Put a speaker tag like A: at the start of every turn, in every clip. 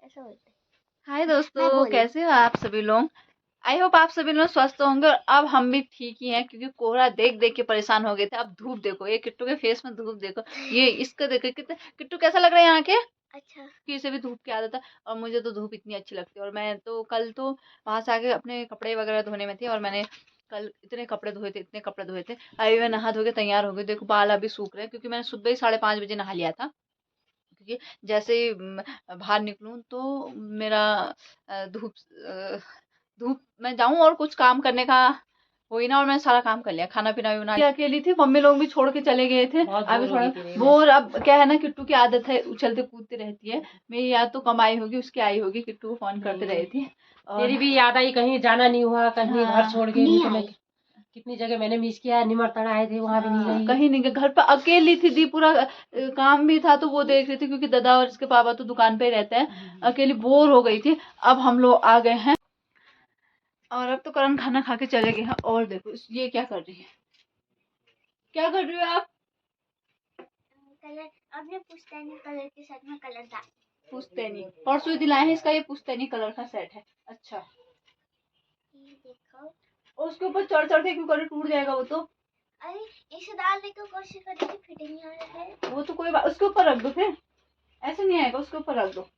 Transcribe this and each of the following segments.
A: ऐसा बोलते।
B: हाय दोस्तों, कैसे हो आप सभी लोग। आई होप आप सभी लोग स्वस्थ होंगे। और अब हम भी ठीक ही हैं, क्योंकि कोहरा देख देख के परेशान हो गए थे। अब धूप देखो, ये किट्टू के फेस में धूप देखो, ये इसका देखो कितने। किट्टू कैसा लग रहा है यहाँ के?
A: अच्छा।
B: कि इसे भी धूप की आदत है, और मुझे तो धूप इतनी अच्छी लगती है। और मैं तो कल तो वहां से आके अपने कपड़े वगैरह धोने में थी, और मैंने कल इतने कपड़े धोए थे, इतने कपड़े धोए थे। अभी मैं नहा धो के तैयार हो गई। देखो बाल अभी सूख रहे हैं, क्योंकि मैंने सुबह ही 5:30 बजे नहा लिया था। क्योंकि जैसे ही बाहर निकलूं तो मेरा धूप धूप में जाऊं और कुछ काम करने का हो ही ना। और मैंने सारा काम कर लिया, खाना पीना भी बना लिया। अकेली थी, मम्मी लोग भी छोड़ के चले गए थे। अभी थोड़ा बोर, अब क्या है ना, किट्टू की आदत है उछलते कूदते रहती है। मेरी याद तो कम आई होगी, उसकी आई होगी। किट्टू को फोन करते रही थी।
C: तेरी भी याद आई, कहीं जाना नहीं हुआ, कहीं
B: हाँ,
C: घर छोड़ के नहीं तो मैं कितनी जगह मैंने मिस किया। निमरतड़ा आए थे, वहां भी नहीं गई,
B: कहीं नहीं गई। घर पे अकेली थी दी, पूरा काम भी था तो वो देख रही थी, क्योंकि दादा और इसके पापा तो दुकान पे ही रहते हैं। अकेली बोर हो गई थी। अब हम लोग आ गए हैं, और अब तो करण खाना खा के चले गए हैं। और देखो ये क्या कर रही है, क्या कर रही हो आप?
A: कलर अपने पुश्तैनी कलर के सेट में कलर डाल।
B: पुश्तैनी परसों ही दिलाए हैं, इसका ये पुश्तैनी कलर का सेट है। अच्छा,
A: ये देखो।
B: और उसके ऊपर चढ़ चढ़ के क्यों करे, टूट जाएगा वो तो।
A: अरे इसे डालने की कोशिश कर रही थी, फिटिंग नहीं आ रहा है।
B: वो तो कोई बात, उसके ऊपर रख दो, फिर ऐसे नहीं आएगा। उसके ऊपर रख दो,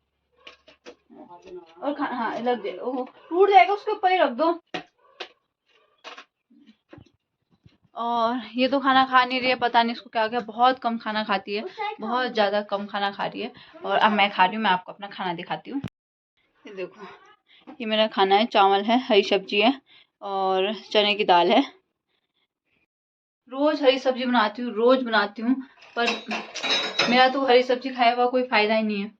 B: और हाँ लग जाए, ओहो टूट जाएगा, उसके ऊपर ही रख दो। और ये तो खाना खा नहीं रही है, पता नहीं इसको क्या हो गया। बहुत कम खाना खाती है, बहुत ज्यादा कम खाना खा रही है। और अब मैं खा रही हूँ, मैं आपको अपना खाना दिखाती हूँ। ये देखो, ये मेरा खाना है। चावल है, हरी सब्जी है, और चने की दाल है। रोज हरी सब्जी बनाती हूँ, रोज बनाती हूँ, पर मेरा तो हरी सब्जी खाया हुआ कोई फायदा ही नहीं है।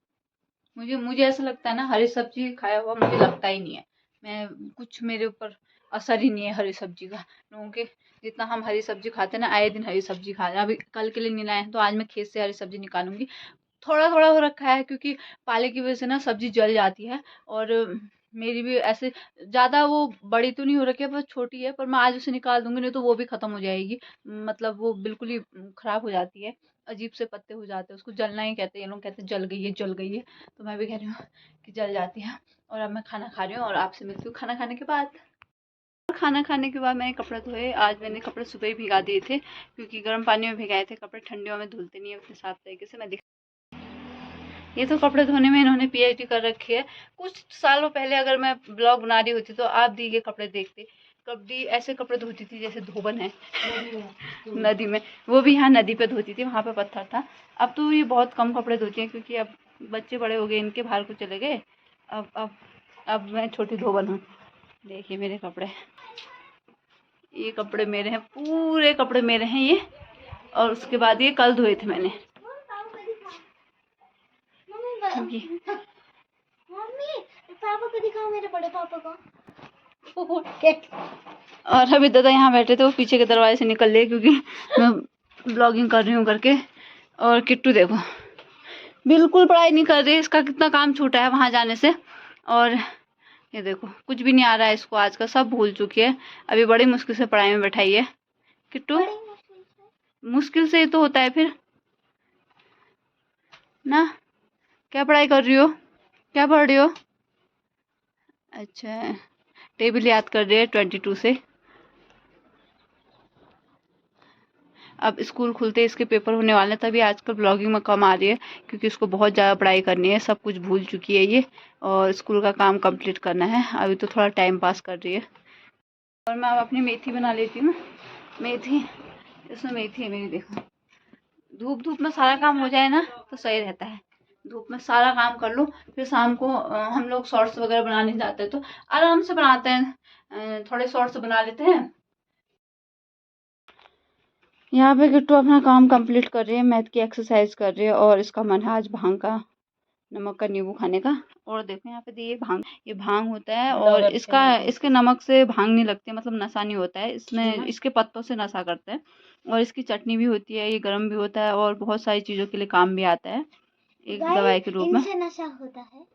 B: मुझे ऐसा लगता है ना, हरी सब्जी खाया हुआ मुझे लगता ही नहीं है। मैं कुछ मेरे ऊपर असर ही नहीं है हरी सब्जी का। लोगों के जितना हम हरी सब्जी खाते हैं ना, आए दिन हरी सब्जी खा रहे हैं। अभी कल के लिए नहीं लाए हैं, तो आज मैं खेत से हरी सब्जी निकालूंगी। थोड़ा थोड़ा हो रखा है, क्योंकि पाले की वजह से ना सब्जी जल जाती है। और मेरी भी ऐसे ज़्यादा वो बड़ी तो नहीं हो रखी है, बस छोटी है। पर मैं आज उसे निकाल दूंगी, नहीं तो वो भी ख़त्म हो जाएगी। मतलब वो बिल्कुल ही ख़राब हो जाती है, अजीब से पत्ते हो जाते हैं। उसको जलना ही कहते हैं, ये लोग कहते हैं जल गई है, जल गई है। तो मैं भी कह रही हूँ कि जल जाती है। और अब मैं खाना खा रही हूँ, और आपसे मिलती हूँ खाना खाने के बाद। खाना खाने के बाद मैंने कपड़े धोए। आज मैंने कपड़े सुबह ही भिगा दिए थे, क्योंकि गर्म पानी में भिगाए थे कपड़े, ठंडियों में धुलते नहीं है उतने साफ तरीके से। मैं ये तो कपड़े धोने में इन्होंने पीएचडी कर रखी है। कुछ सालों पहले अगर मैं ब्लॉग बना रही होती तो आप दी के कपड़े देखते। कभी ऐसे कपड़े धोती थी जैसे धोबन है नदी में। वो भी यहाँ नदी पे धोती थी, वहाँ पे पत्थर था। अब तो ये बहुत कम कपड़े धोती हैं, क्योंकि अब बच्चे बड़े हो गए, इनके बाहर को चले गए। अब मैं छोटी धोबन हूँ। देखिए मेरे कपड़े, ये कपड़े मेरे हैं, पूरे कपड़े मेरे हैं ये। और उसके बाद ये कल धोए थे मैंने।
A: मम्मी पापा को दिखाओ, मेरे बड़े पापा को।
B: और अभी दादा यहाँ बैठे थे, वो पीछे के दरवाजे से निकल लिए, क्योंकि मैं ब्लॉगिंग कर रही हूँ करके। और किट्टू देखो बिल्कुल पढ़ाई नहीं कर रही, इसका कितना काम छूटा है वहाँ जाने से। और ये देखो कुछ भी नहीं आ रहा है इसको आज का, सब भूल चुकी है। अभी बड़ी मुश्किल से पढ़ाई में बैठाई है किट्टू। मुश्किल से ही तो होता है फिर ना। क्या पढ़ाई कर रही हो, क्या पढ़ रही हो? अच्छा, टेबल याद कर रही है 22 से। अब स्कूल खुलते इसके पेपर होने वाले हैं, तभी आजकल ब्लॉगिंग में कम आ रही है, क्योंकि इसको बहुत ज़्यादा पढ़ाई करनी है। सब कुछ भूल चुकी है ये, और स्कूल का काम कंप्लीट करना है। अभी तो थोड़ा टाइम पास कर रही है। और मैं अब अपनी मेथी बना लेती हूँ। मेथी, इसमें मेथी है मेरी, देखो। धूप धूप में सारा काम हो जाए ना तो सही रहता है। धूप में सारा काम कर लो, फिर शाम को हम लोग शॉर्ट्स वगैरह बनाने जाते हैं तो आराम से बनाते हैं, थोड़े शॉर्ट्स बना लेते हैं। यहाँ पे किट्टू अपना काम कंप्लीट कर रही है, मैथ की एक्सरसाइज कर रही है। और इसका मन है आज भांग का, नमक का नींबू खाने का। और देखो यहाँ पे ये भांग, ये भांग होता है। और इसके नमक से भांग नहीं लगती, मतलब नशा नहीं होता है इसमें, इसके पत्तों से नशा करते हैं। और इसकी चटनी भी होती है, ये गर्म भी होता है, और बहुत सारी चीज़ों के लिए काम भी आता है, एक दवाई के रूप में।
A: इनसे नशा होता है?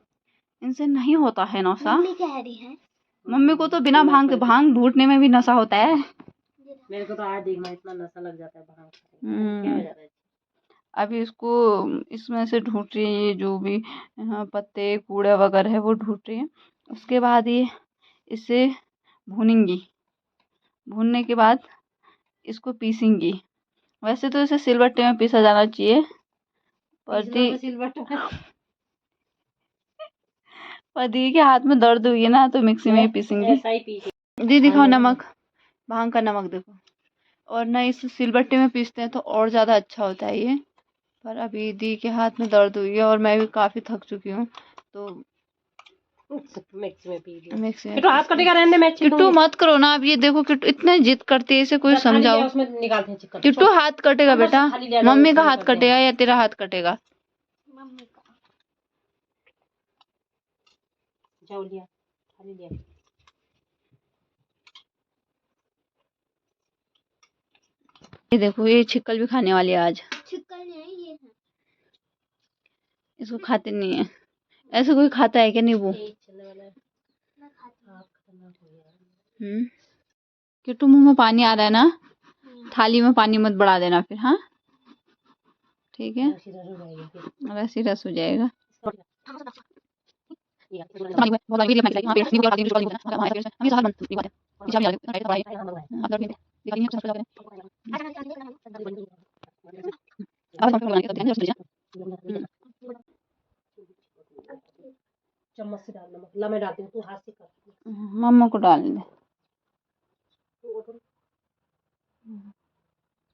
B: इनसे नहीं होता है नशा।
A: मम्मी कह रही है।
B: मम्मी को तो बिना भांग के, भांग ढूंढने में भी नशा होता है।
C: मेरे को तो आज देखना इतना नशा लग जाता है भांग। क्या हो जाता है?
B: अभी इसको इसमें से ढूंढ रही है, ये जो भी पत्ते कूड़ा वगैरह है वो ढूंढ रही है। उसके बाद ये इसे भूनेंगी, भूनने के बाद इसको पीसेंगी। वैसे तो इसे सिलबट्टे में पीसा जाना चाहिए, पर दी के हाथ में दर्द हुई है ना, तो मिक्सी में ही पीसेंगी।
C: ऐसा ही पीसे।
B: दी दिखाओ नमक, भांग का नमक देखो। और ना इस सिलबट्टे में पीसते हैं तो और ज़्यादा अच्छा होता है ये। पर अभी दी के हाथ में दर्द हुई है और मैं भी काफ़ी थक चुकी हूँ, तो
C: मिक्स में पी लिया।
B: मिक्सी में
C: किट्टू हाथ कटेगा, रहने मैं
B: किट्टू मत करो ना। अब ये देखो किट्टू इतने जिद करती है, इसे कोई समझाओ।
C: उसमें निकालते हैं चिकन।
B: किट्टू हाथ कटेगा बेटा, मम्मी का हाथ कटेगा या तेरा हाथ कटेगा?
A: मम्मी का।
C: जाओ लिया, खाली लिया।
B: ये देखो ये छिक्कल भी खाने वाली है आज।
A: छिक्कल नहीं है, ये है।
B: इसको खाते नहीं है। ऐसे कोई खाता है क्या नींबू?
A: मैं खाती हूँ।
B: किट्टू मुंह में पानी आ रहा है ना, थाली में पानी मत बढ़ा देना फिर। हाँ ठीक है, रस ही रस हो जाएगा।
C: चम्मच से डाल नमक, ला मैं डालती हूँ, तू हाथ से कर।
B: मम्मा को डाल दे।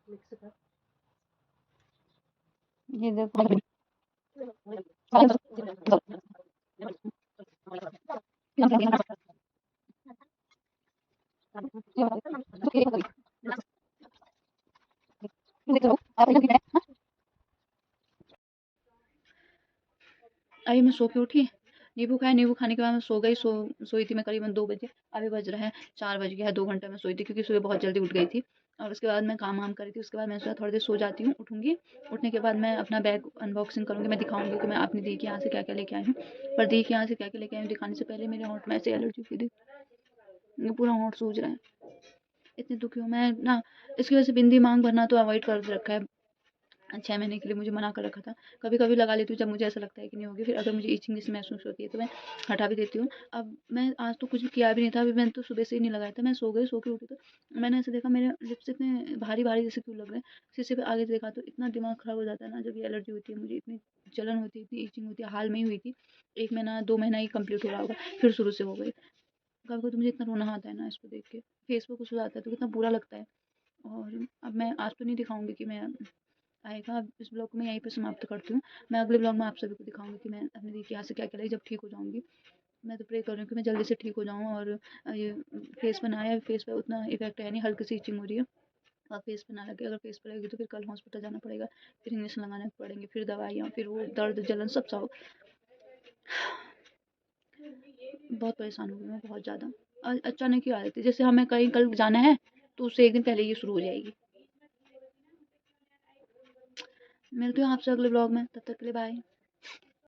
C: मिक्स कर।
B: ये देखो अभी मैं सो के उठी, नींबू खाया, नींबू खाने के बाद मैं सो गई। सोई थी मैं करीबन 2 बजे। अभी बज रहा है 4 बज गया है। 2 घंटे में सोई थी क्योंकि सुबह बहुत जल्दी उठ गई थी। और उसके बाद मैं काम वाम करी थी। उसके बाद मैं सोचा थोड़ी देर सो जाती हूँ, उठूँगी। उठने के बाद मैं अपना बैग अनबॉक्सिंग करूँगी, मैं दिखाऊँगी कि मैं अपनी दी के यहाँ से क्या क्या लेके आई हूँ। पर दी के यहाँ से क्या क्या लेके आई हूँ दिखाने से पहले मेरे होंठ में ऐसे एलर्जी हुई थी, ये पूरा होंठ सूज रहा है। इतनी दुखी हूँ मैं ना, इसकी वजह से बिंदी मांग भरना तो अवॉइड कर रखा है। 6 महीने के लिए मुझे मना कर रखा था। कभी कभी लगा लेती हूँ जब मुझे ऐसा लगता है कि नहीं होगी। फिर अगर मुझे इचिंग जैसी महसूस होती है तो मैं हटा भी देती हूँ। अब मैं आज तो कुछ किया भी नहीं था, अभी मैंने तो सुबह से ही नहीं लगाया था। मैं सो गई, सो के उठी तो मैंने ऐसे देखा मेरे लिप्स इतने भारी भारी जैसे क्यों लग रहे हैं। शीशे पे आगे देखा तो इतना दिमाग ख़राब हो जाता है ना जब ये एलर्जी होती है। मुझे इतनी जलन होती है, इतनी इचिंग होती है, हाल में ही हुई थी। 1 महीना 2 महीना ही कंप्लीट हो रहा होगा, फिर शुरू से हो गई। कभी तो मुझे इतना रोना आता है ना इसको देख के, फेस पे कुछ हो जाता है तो कितना बुरा लगता है। और अब मैं आज तो नहीं दिखाऊंगी कि मैं आएगा। अब इस ब्लॉग को मैं यहीं पे समाप्त करती हूँ। मैं अगले ब्लॉग में आप सभी को दिखाऊंगी कि मैं अपनी दी के यहाँ से क्या क्या लाई जब ठीक हो जाऊँगी। मैं तो प्रे कर रही हूँ कि मैं जल्दी से ठीक हो जाऊँ। और ये फेस पे ना आए, फेस पे उतना इफेक्ट है नहीं, हल्की सी इचिंग हो रही है। और फेस पे ना लगे, अगर फेस पे लगेगी तो फिर कल हॉस्पिटल जाना पड़ेगा, फिर इंजेक्शन लगाने पड़ेंगे, फिर दवाइयाँ, फिर वो दर्द जलन सब सब। बहुत परेशान हो गई मैं, बहुत ज़्यादा। अचानक ही आ जाती है, जैसे हमें कहीं कल जाना है तो उससे 1 दिन पहले ये शुरू हो जाएगी। मिलती हूँ आपसे अगले ब्लॉग में, तब तक के लिए बाय।